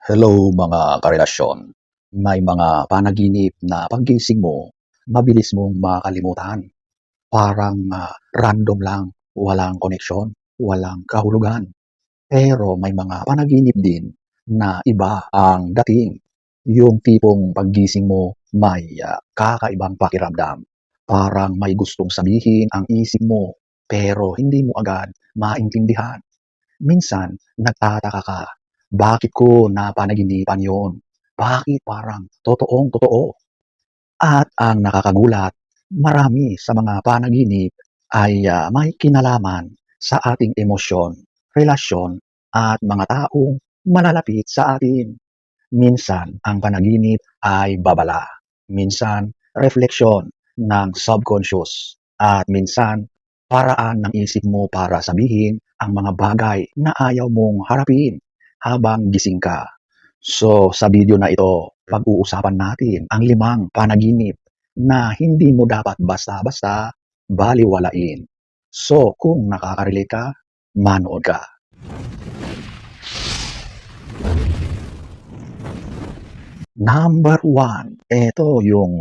Hello mga karelasyon. May mga panaginip na paggising mo, mabilis mong makalimutan. Parang random lang, walang koneksyon, walang kahulugan. Pero may mga panaginip din na iba ang dating. Yung tipong paggising mo may kakaibang pakiramdam. Parang may gustong sabihin ang isip mo, pero hindi mo agad maintindihan. Minsan nagtataka ka, bakit ko napanaginipan yon? Bakit parang totoong-totoo? At ang nakakagulat, marami sa mga panaginip ay may kinalaman sa ating emosyon, relasyon at mga taong malalapit sa atin. Minsan ang panaginip ay babala, minsan refleksyon ng subconscious, at minsan paraan ng isip mo para sabihin ang mga bagay na ayaw mong harapin habang gising ka. So sa video na ito, pag-uusapan natin ang 5 panaginip na hindi mo dapat basta-basta baliwalain. So kung nakaka-relate ka, manood ka. Number 1, ito yung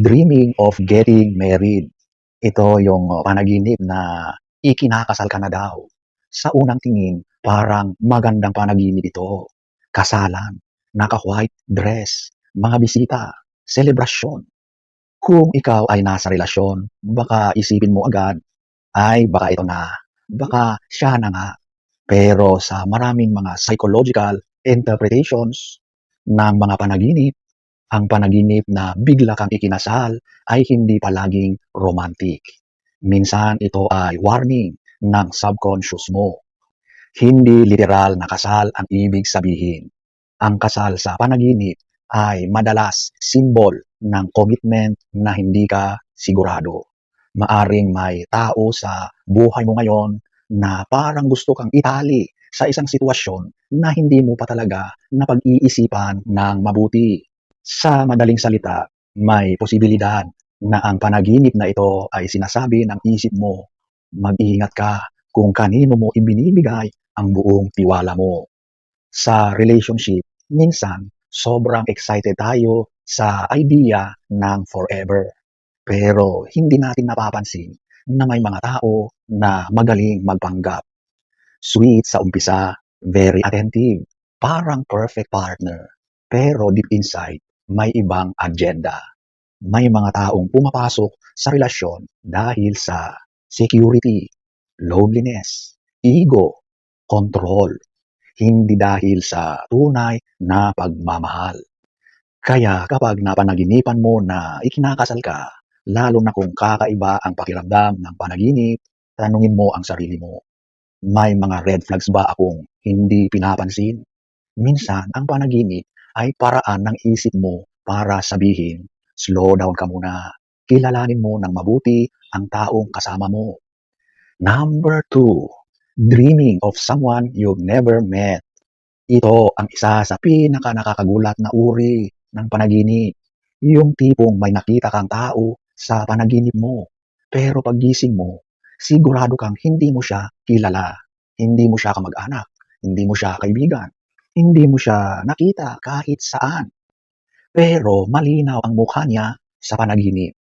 dreaming of getting married. Ito yung panaginip na ikinakasal ka na daw. Sa unang tingin, parang magandang panaginip ito. Kasalan, naka-white dress, mga bisita, selebrasyon. Kung ikaw ay nasa relasyon, baka isipin mo agad, ay baka ito na, baka siya na nga. Pero sa maraming mga psychological interpretations ng mga panaginip, ang panaginip na bigla kang ikinasal ay hindi palaging romantic. Minsan ito ay warning ng subconscious mo. Hindi literal na kasal ang ibig sabihin. Ang kasal sa panaginip ay madalas simbol ng commitment na hindi ka sigurado. Maaring may tao sa buhay mo ngayon na parang gusto kang itali sa isang sitwasyon na hindi mo pa talaga napag-iisipan ng mabuti. Sa madaling salita, may posibilidad na ang panaginip na ito ay sinasabi ng isip mo, mag-ingat ka kung kanino mo ibinibigay ang buong tiwala mo. Sa relationship, minsan sobrang excited tayo sa idea ng forever. Pero hindi natin napapansin na may mga tao na magaling magpanggap. Sweet sa umpisa, very attentive, parang perfect partner. Pero deep inside, may ibang agenda. May mga taong pumapasok sa relasyon dahil sa security, loneliness, ego, control, hindi dahil sa tunay na pagmamahal. Kaya kapag napanaginipan mo na ikinakasal ka, lalo na kung kakaiba ang pakiramdam ng panaginip, tanungin mo ang sarili mo, may mga red flags ba akong hindi pinapansin? Minsan, ang panaginip ay paraan ng isip mo para sabihin, slow down ka muna, kilalanin mo ng mabuti ang taong kasama mo. Number 2, dreaming of someone you've never met. Ito ang isa sa pinaka-nakakagulat na uri ng panaginip. Yung tipong may nakita kang tao sa panaginip mo, pero paggising mo, sigurado kang hindi mo siya kilala, hindi mo siya kamag-anak, hindi mo siya kaibigan, hindi mo siya nakita kahit saan. Pero malinaw ang mukha niya sa panaginip.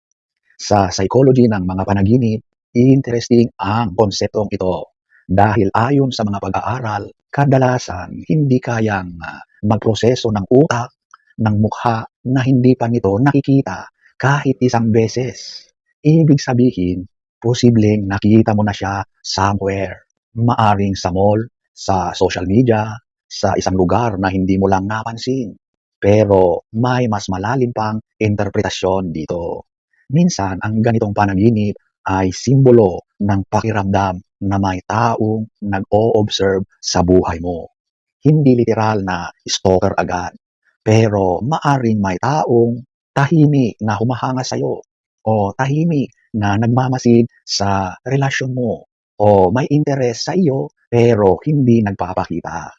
Sa psychology ng mga panaginip, interesting ang konseptong ito. Dahil ayon sa mga pag-aaral, kadalasan hindi kayang magproseso ng utak ng mukha na hindi pa nito nakikita kahit isang beses. Ibig sabihin, posibleng nakita mo na siya somewhere. Maaring sa mall, sa social media, sa isang lugar na hindi mo lang napansin. Pero may mas malalim pang interpretasyon dito. Minsan, ang ganitong panaginip ay simbolo ng pakiramdam na may taong nag-o-observe sa buhay mo. Hindi literal na stalker agad, pero maaring may taong tahimik na humahanga sa'yo o tahimik na nagmamasid sa relasyon mo o may interes sa iyo pero hindi nagpapakita.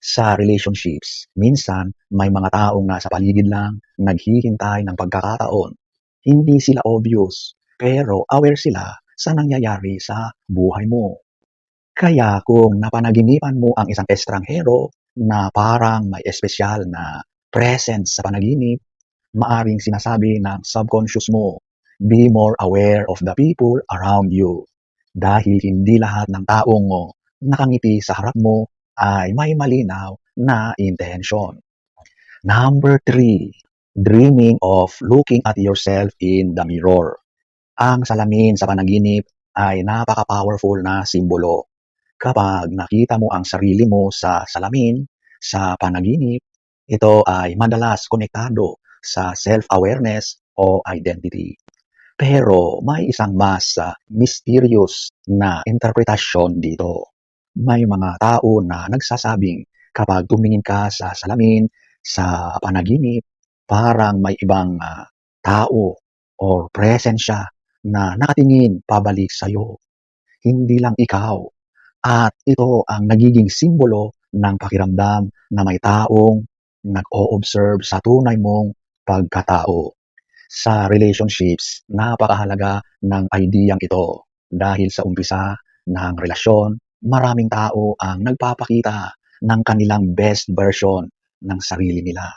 Sa relationships, minsan may mga taong nasa paligid lang, naghihintay ng pagkakataon. Hindi sila obvious, pero aware sila sa nangyayari sa buhay mo. Kaya kung napanaginipan mo ang isang estranghero, na parang may espesyal na presence sa panaginip, maaring sinasabi ng subconscious mo, be more aware of the people around you. Dahil hindi lahat ng taong nakangiti sa harap mo ay may malinaw na intention. Number 3, dreaming of looking at yourself in the mirror. Ang salamin sa panaginip ay napaka-powerful na simbolo. Kapag nakita mo ang sarili mo sa salamin sa panaginip, ito ay madalas konektado sa self-awareness o identity. Pero may isang mas mysterious na interpretasyon dito. May mga tao na nagsasabing kapag tumingin ka sa salamin sa panaginip, parang may ibang tao or presensya na nakatingin pabalik sa'yo. Hindi lang ikaw. At ito ang nagiging simbolo ng pakiramdam na may taong nag-o-observe sa tunay mong pagkatao. Sa relationships, napakahalaga ng ideyang ito dahil sa umpisa ng relasyon, maraming tao ang nagpapakita ng kanilang best version ng sarili nila.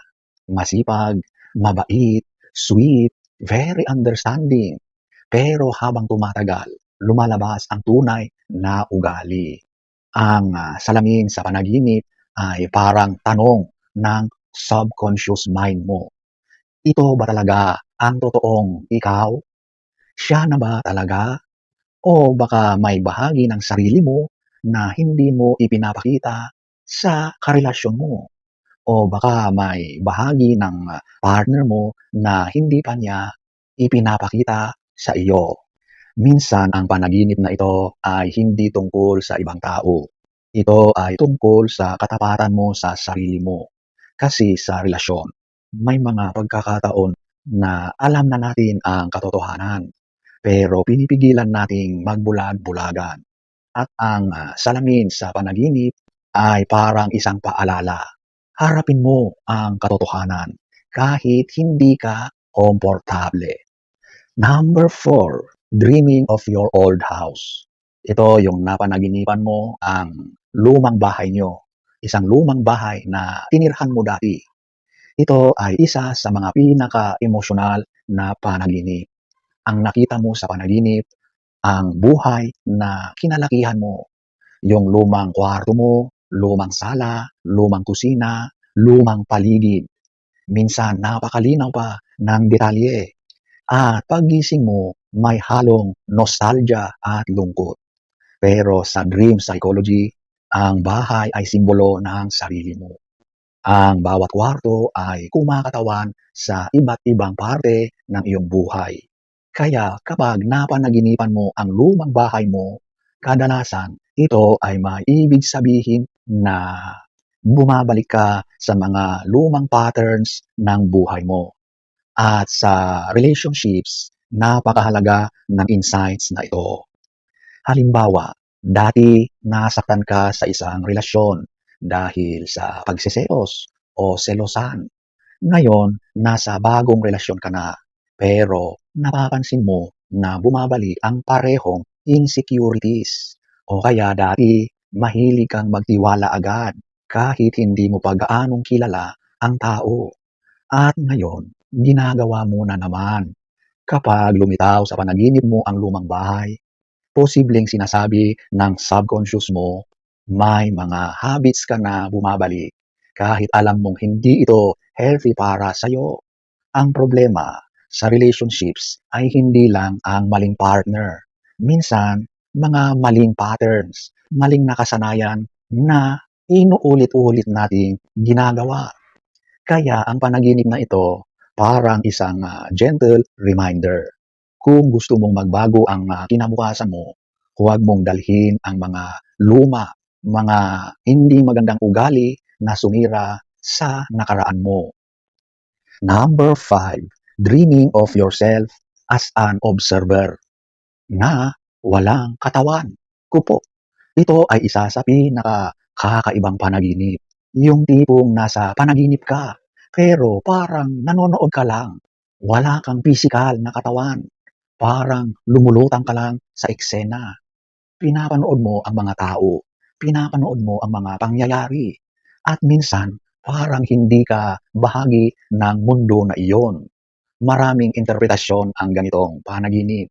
Masipag, mabait, sweet, very understanding. Pero habang tumatagal, lumalabas ang tunay na ugali. Ang salamin sa panaginip ay parang tanong ng subconscious mind mo. Ito ba talaga ang totoong ikaw? Siya na ba talaga? O baka may bahagi ng sarili mo na hindi mo ipinapakita sa karelasyon mo? O baka may bahagi ng partner mo na hindi pa niya ipinapakita sa iyo? Minsan ang panaginip na ito ay hindi tungkol sa ibang tao. Ito ay tungkol sa katapatan mo sa sarili mo. Kasi sa relasyon, may mga pagkakataon na alam na natin ang katotohanan, pero pinipigilan nating magbulag-bulagan. At ang salamin sa panaginip ay parang isang paalala. Harapin mo ang katotohanan kahit hindi ka komportable. Number 4, dreaming of your old house. Ito yung napanaginipan mo ang lumang bahay nyo. Isang lumang bahay na tinirhan mo dati. Ito ay isa sa mga pinaka-emosyonal na panaginip. Ang nakita mo sa panaginip, ang buhay na kinalakihan mo. Yung lumang kwarto mo, lumang sala, lumang kusina, lumang paligid. Minsan napakalinaw pa ng detalye. At paggising mo, may halong nostalgia at lungkot. Pero sa dream psychology, ang bahay ay simbolo ng sarili mo. Ang bawat kwarto ay kumakatawan sa iba't ibang parte ng iyong buhay. Kaya kapag napanaginipan mo ang lumang bahay mo, kadalasan ito ay may ibig sabihin na bumabalik ka sa mga lumang patterns ng buhay mo. At sa relationships, napakahalaga ng insights na ito. Halimbawa, dati nasaktan ka sa isang relasyon dahil sa pagseselos o selosan. Ngayon, nasa bagong relasyon ka na, pero napapansin mo na bumabalik ang parehong insecurities. O kaya dati, mahilig kang magtiwala agad kahit hindi mo pa gaanong kilala ang tao. At ngayon, ginagawa mo na naman. Kapag lumitaw sa panaginip mo ang lumang bahay, posibleng sinasabi ng subconscious mo, may mga habits ka na bumabalik kahit alam mong hindi ito healthy para sa'yo. Ang problema sa relationships ay hindi lang ang maling partner. Minsan, mga maling patterns, maling nakasanayan na inuulit-ulit nating ginagawa. Kaya ang panaginip na ito parang isang gentle reminder. Kung gusto mong magbago ang kinabukasan mo, huwag mong dalhin ang mga luma, mga hindi magandang ugali na sumira sa nakaraan mo. Number 5, dreaming of yourself as an observer na walang katawan. Kupo. Ito ay isa sa pinakakakaibang panaginip. Yung tipong nasa panaginip ka, pero parang nanonood ka lang. Wala kang pisikal na katawan. Parang lumulutang ka lang sa eksena. Pinapanood mo ang mga tao. Pinapanood mo ang mga pangyayari. At minsan, parang hindi ka bahagi ng mundo na iyon. Maraming interpretasyon ang ganitong panaginip.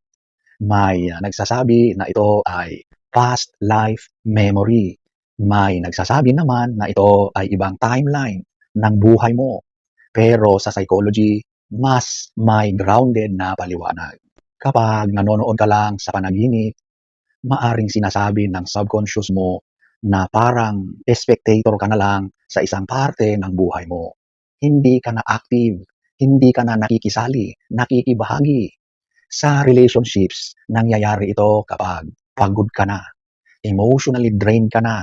May nagsasabi na ito ay past life memory. May nagsasabi naman na ito ay ibang timeline ng buhay mo. Pero sa psychology, mas may grounded na paliwanag. Kapag nanonood ka lang sa panaginip, maaring sinasabi ng subconscious mo na parang spectator ka na lang sa isang parte ng buhay mo. Hindi ka na active, hindi ka na nakikisali, nakikibahagi. Sa relationships, nangyayari ito kapag pagod ka na, emotionally drained ka na,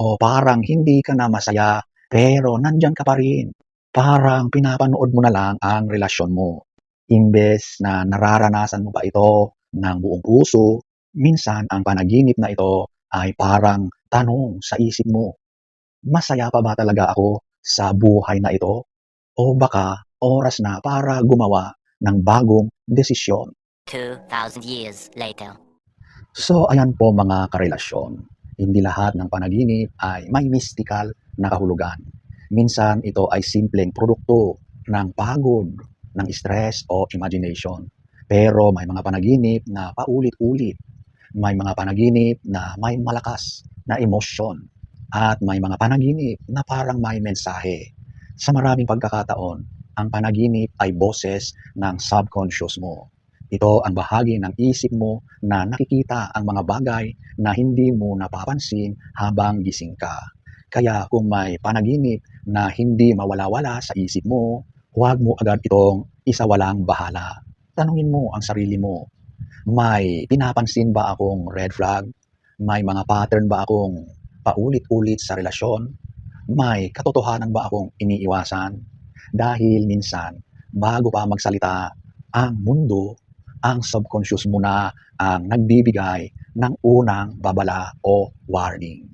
o parang hindi ka na masaya pero nandyan ka pa rin. Parang pinapanood mo na lang ang relasyon mo. Imbes na nararanasan mo pa ito ng buong puso, minsan ang panaginip na ito ay parang tanong sa isip mo, masaya pa ba talaga ako sa buhay na ito? O baka oras na para gumawa ng bagong desisyon? 2,000 years later. So ayan po mga karelasyon, hindi lahat ng panaginip ay may mystical na kahulugan. Minsan ito ay simpleng produkto ng pagod, ng stress o imagination. Pero may mga panaginip na paulit-ulit, may mga panaginip na may malakas na emosyon, at may mga panaginip na parang may mensahe. Sa maraming pagkakataon, ang panaginip ay boses ng subconscious mo. Ito ang bahagi ng isip mo na nakikita ang mga bagay na hindi mo napapansin habang gising ka. Kaya kung may panaginip na hindi mawala-wala sa isip mo, huwag mo agad itong isawalang bahala. Tanungin mo ang sarili mo, may pinapansin ba akong red flag? May mga pattern ba akong paulit-ulit sa relasyon? May katotohanan ba akong iniiwasan? Dahil minsan, bago pa magsalita ang mundo, ang subconscious mo na ang nagbibigay ng unang babala o warning.